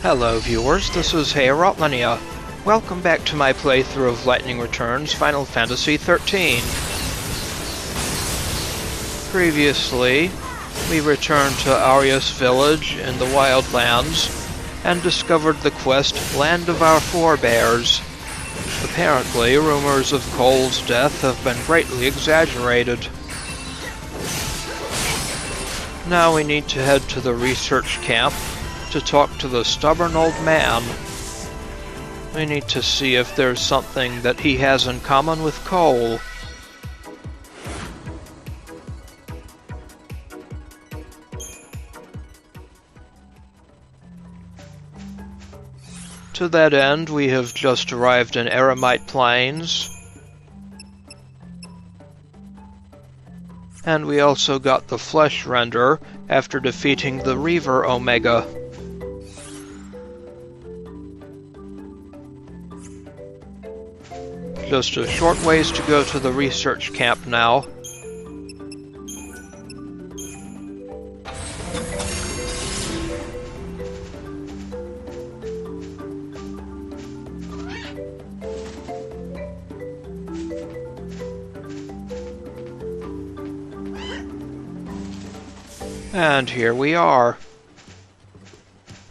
Hello viewers, this is Haste. Welcome back to my playthrough of Lightning Returns Final Fantasy XIII. Previously, we returned to Aryas Village in the Wildlands and discovered the quest Land of Our Forebears. Apparently, rumors of Cole's death have been greatly exaggerated. Now we need to head to the research camp to talk to the stubborn old man. We need to see if there's something that he has in common with Cole. To that end, we have just arrived in Eremite Plains. And we also got the flesh render after defeating the Triffid Omega. Just a short ways to go to the research camp now. And here we are.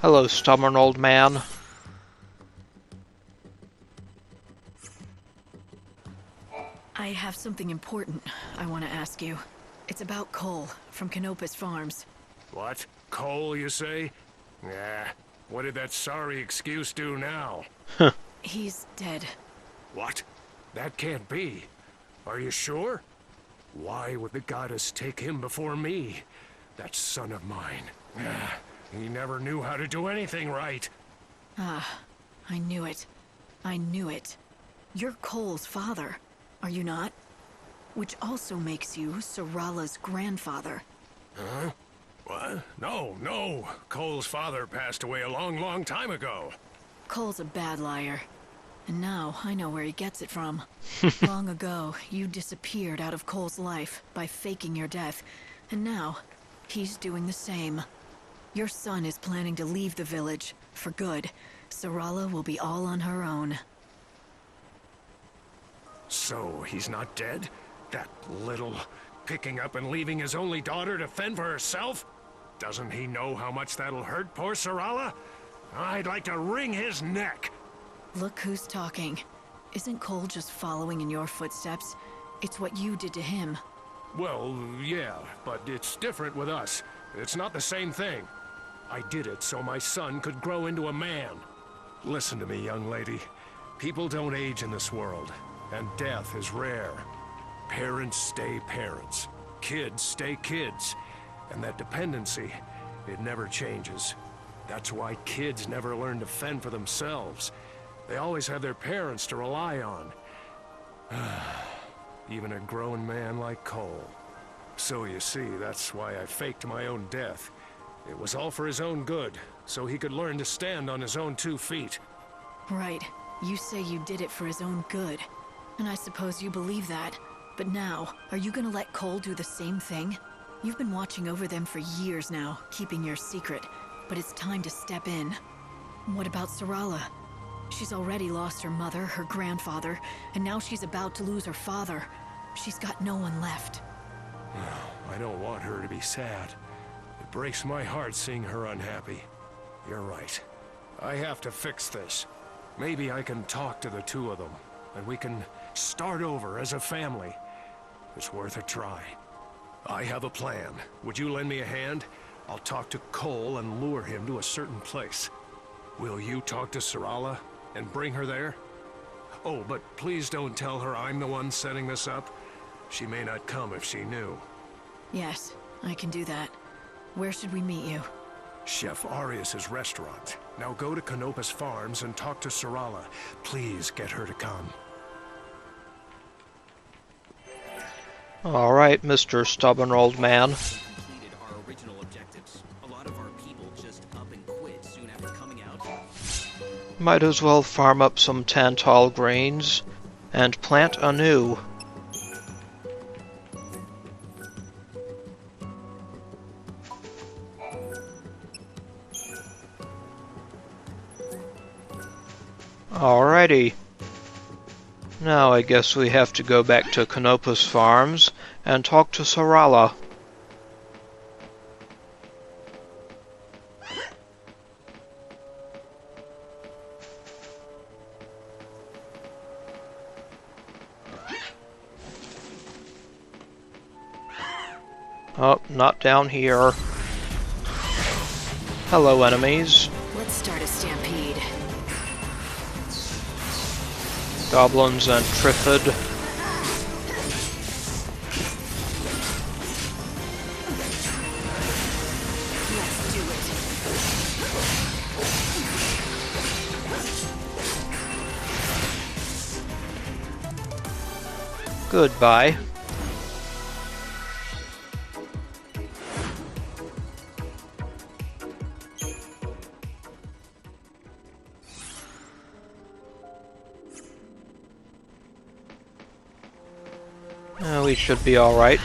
Hello, stubborn old man. I have something important I want to ask you. It's about Cole from Canopus Farms. What? Cole, you say? Nah. What did that sorry excuse do now? He's dead. What? That can't be. Are you sure? Why would the goddess take him before me? That son of mine. He never knew how to do anything right. Ah, I knew it. I knew it. You're Cole's father, are you not? Which also makes you Sarala's grandfather. Huh? What? No. Cole's father passed away a long time ago. Cole's a bad liar. And now I know where he gets it from. Long ago, you disappeared out of Cole's life by faking your death. And now, he's doing the same. Your son is planning to leave the village, for good. Sarala will be all on her own. So, he's not dead? That little... picking up and leaving his only daughter to fend for herself? Doesn't he know how much that'll hurt poor Sarala? I'd like to wring his neck! Look who's talking. Isn't Cole just following in your footsteps? It's what you did to him. Well, yeah, but it's different with us. It's not the same thing. I did it so my son could grow into a man. Listen to me, young lady. People don't age in this world, and death is rare. Parents stay parents. Kids stay kids. And that dependency, it never changes. That's why kids never learn to fend for themselves. They always have their parents to rely on. Even a grown man like Cole. So you see, that's why I faked my own death. It was all for his own good, so he could learn to stand on his own 2 feet. Right. You say you did it for his own good. And I suppose you believe that. But now, are you gonna let Cole do the same thing? You've been watching over them for years now, keeping your secret. But it's time to step in. What about Sarala? She's already lost her mother, her grandfather, and now she's about to lose her father. She's got no one left. I don't want her to be sad. It breaks my heart seeing her unhappy. You're right. I have to fix this. Maybe I can talk to the 2 of them, and we can start over as a family. It's worth a try. I have a plan. Would you lend me a hand? I'll talk to Cole and lure him to a certain place. Will you talk to Sarala and bring her there? Oh, but please don't tell her I'm the one setting this up. She may not come if she knew. Yes, I can do that. Where should we meet you? Chef Aryas' restaurant. Now go to Canopus Farms and talk to Sarala. Please get her to come. Alright, Mr. Stubborn Old Man. Completed our original objectives. A lot of our people just up and quit soon after coming out. Might as well farm up some Tantal Greens and plant anew. Alrighty. Now I guess we have to go back to Canopus Farms and talk to Sarala. Oh, not down here. Hello, enemies. Let's start a stampede. Goblins and Triffid. Let's do it. Goodbye. We should be alright.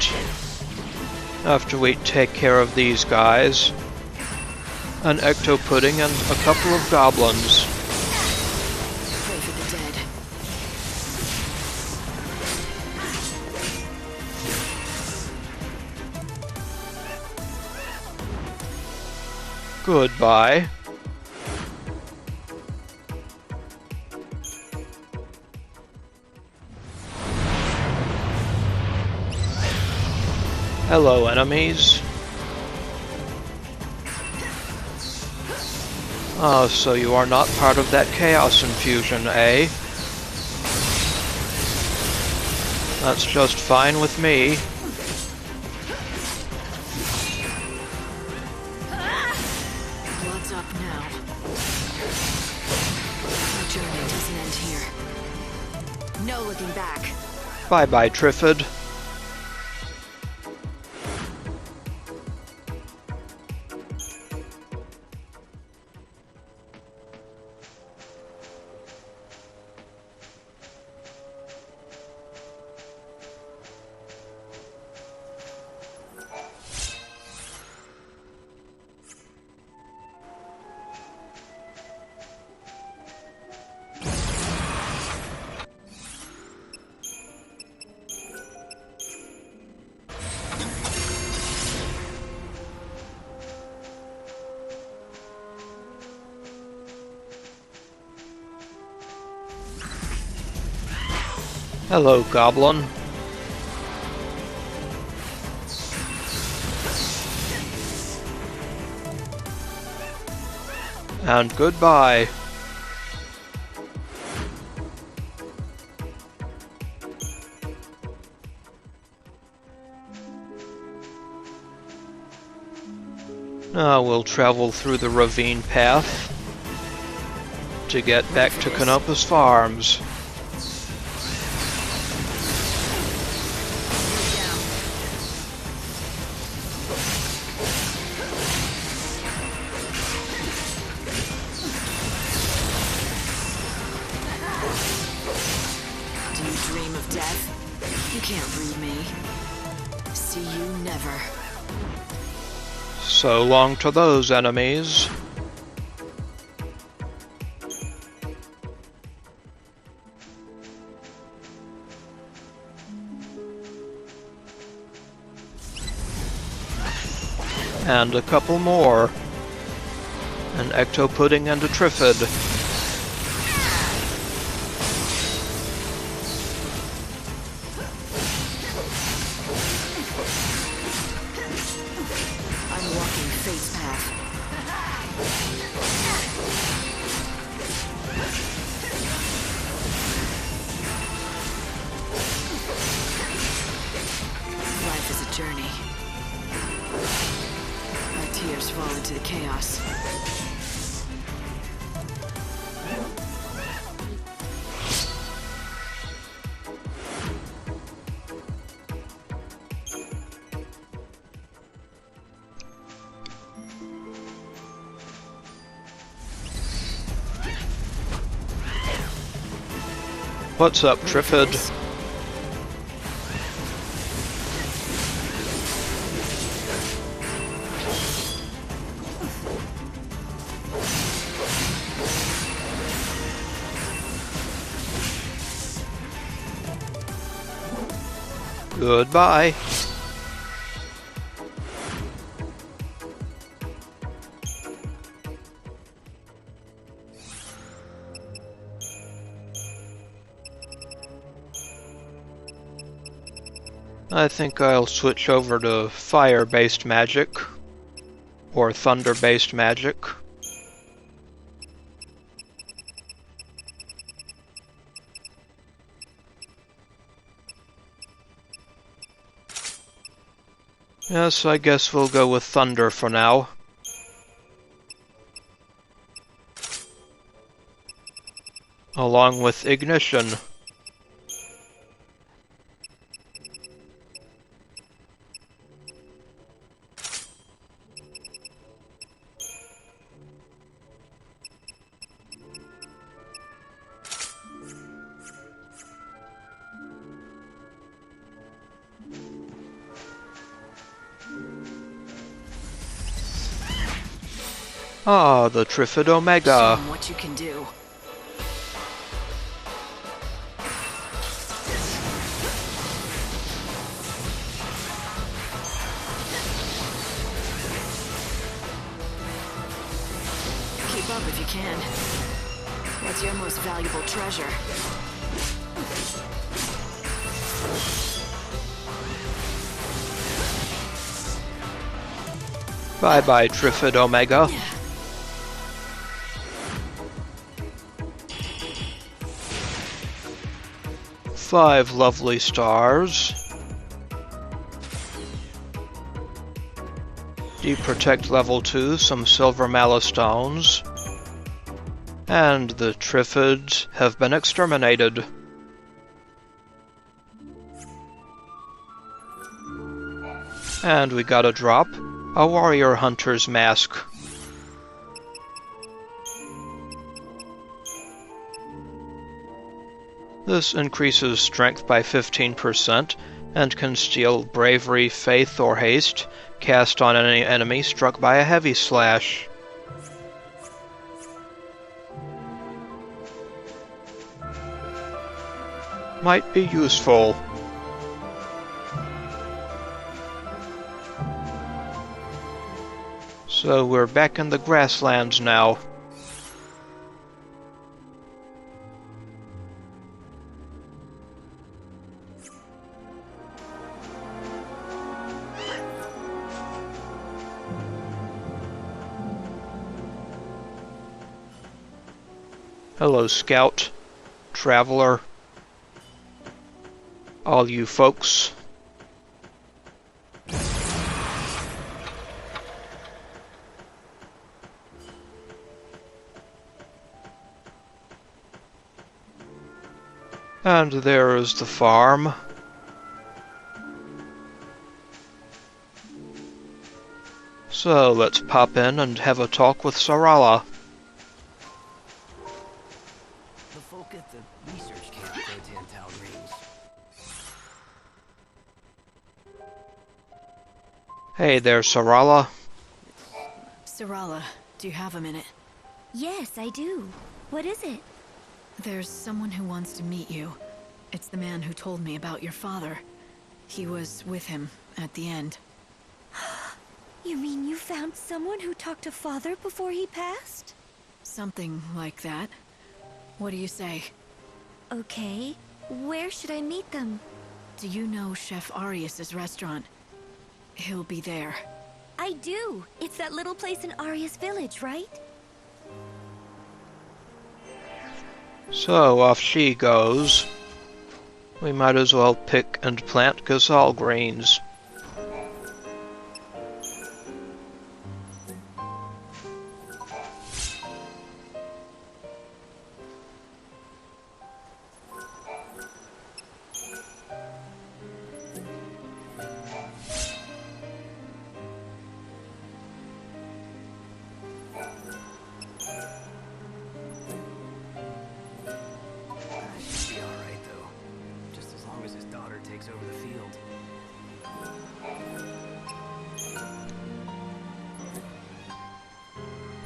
After we take care of these guys. An ecto pudding and a couple of goblins. Pray for the dead. Goodbye. Hello, enemies. Oh, so you are not part of that chaos infusion, eh? That's just fine with me. Blood's up now. Our journey doesn't end here. No looking back. Bye-bye, Triffid. Hello, Goblin. And goodbye. Now we'll travel through the Ravine Path to get back to Canopus Farms. So long to those enemies. And a couple more. An ecto pudding and a Triffid. What's up, Triffid? Goodbye. I think I'll switch over to fire-based magic, or thunder-based magic. Yes, I guess we'll go with thunder for now. Along with ignition. Ah, the Triffid Omega. Show 'em what you can do. Keep up if you can. What's your most valuable treasure? Bye-bye, Triffid Omega. 5 lovely stars. Deep Protect level 2, some silver mallow stones. And the Triffids have been exterminated. And we got a drop. A warrior hunter's mask. This increases strength by 15% and can steal Bravery, Faith, or Haste, cast on any enemy struck by a heavy slash. Might be useful. So we're back in the Grasslands now. Hello, Scout, Traveler, all you folks. And there is the farm. So let's pop in and have a talk with Sarala. The folk at the research camp go Tantal Greens. Hey there, Sarala. Sarala, do you have a minute? Yes, I do. What is it? There's someone who wants to meet you. It's the man who told me about your father. He was with him at the end. You mean you found someone who talked to Father before he passed? Something like that. What do you say? Okay. Where should I meet them? Do you know Chef Aryas's restaurant? He'll be there. I do. It's that little place in Aryas Village, right? So off she goes. We might as well pick and plant Gysahl Greens. Should be alright though. Just as long as his daughter takes over the field.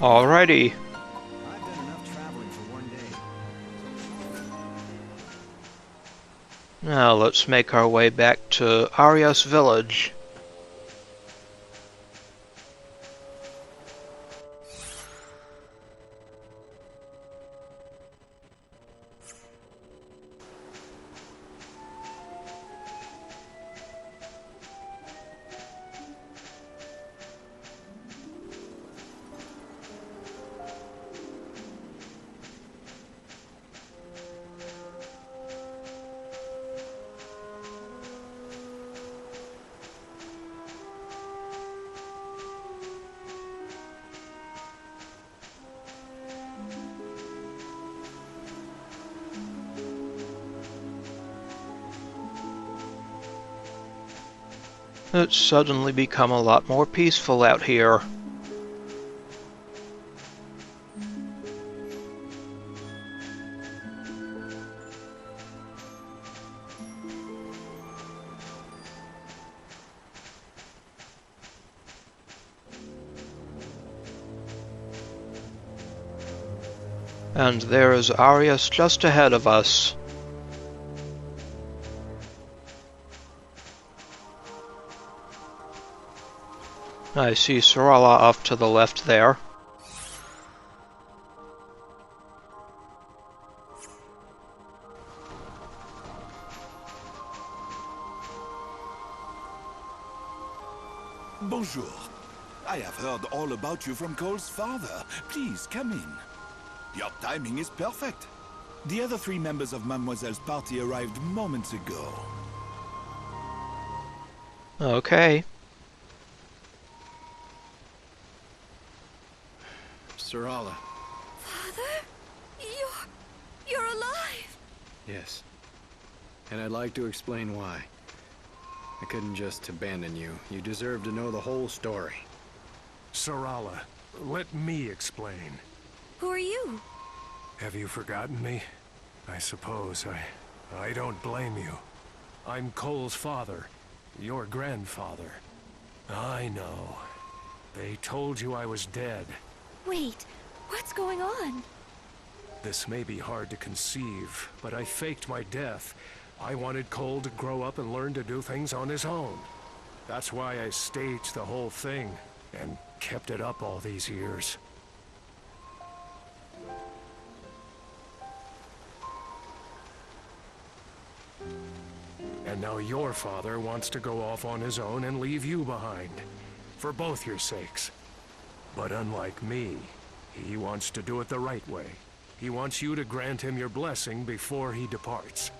Alrighty. I've done enough traveling for one day. Now let's make our way back to Aryas Village. It's suddenly become a lot more peaceful out here. And there is Aryas just ahead of us. I see Sarala off to the left there. Bonjour. I have heard all about you from Cole's father. Please, come in. Your timing is perfect. The other 3 members of Mademoiselle's party arrived moments ago. Okay. Sarala. Father? You're alive! Yes. And I'd like to explain why. I couldn't just abandon you. You deserve to know the whole story. Sarala, let me explain. Who are you? Have you forgotten me? I suppose I don't blame you. I'm Cole's father, your grandfather. I know. They told you I was dead. Wait, what's going on? This may be hard to conceive, but I faked my death. I wanted Cole to grow up and learn to do things on his own. That's why I staged the whole thing, and kept it up all these years. And now your father wants to go off on his own and leave you behind. For both your sakes. But unlike me, he wants to do it the right way. He wants you to grant him your blessing before he departs.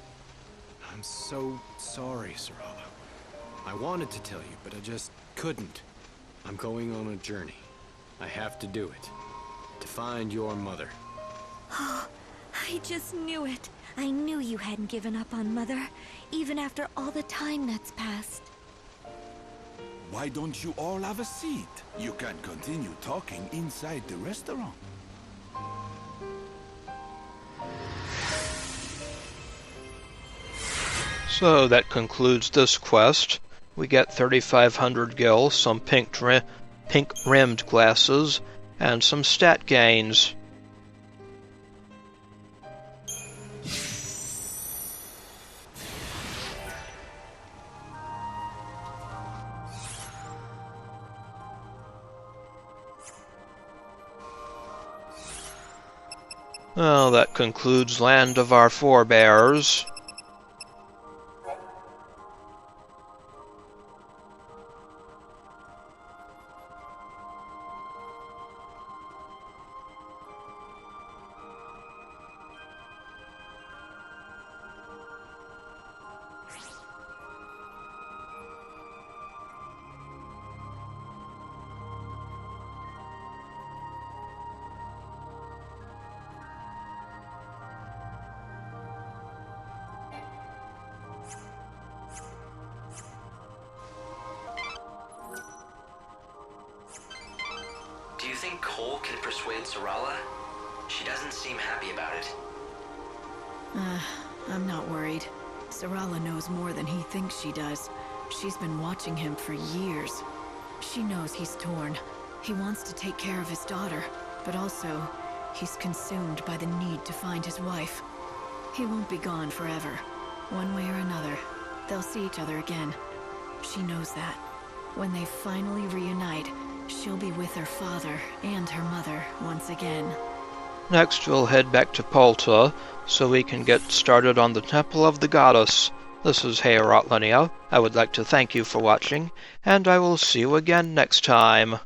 I'm so sorry, Sarala. I wanted to tell you, but I just couldn't. I'm going on a journey. I have to do it. To find your mother. Oh, I just knew it. I knew you hadn't given up on Mother, even after all the time that's passed. Why don't you all have a seat? You can continue talking inside the restaurant. So that concludes this quest. We get 3,500 gil, some pink-rimmed glasses, and some stat gains. Well, that concludes Land of Our Forebears. Do you think Cole can persuade Sarala? She doesn't seem happy about it. I'm not worried. Sarala knows more than he thinks she does. She's been watching him for years. She knows he's torn. He wants to take care of his daughter, but also, he's consumed by the need to find his wife. He won't be gone forever. One way or another, they'll see each other again. She knows that. When they finally reunite, she'll be with her father and her mother once again. Next we'll head back to Polta, so we can get started on the Temple of the Goddess. This is Hey Rotlinia. I would like to thank you for watching, and I will see you again next time.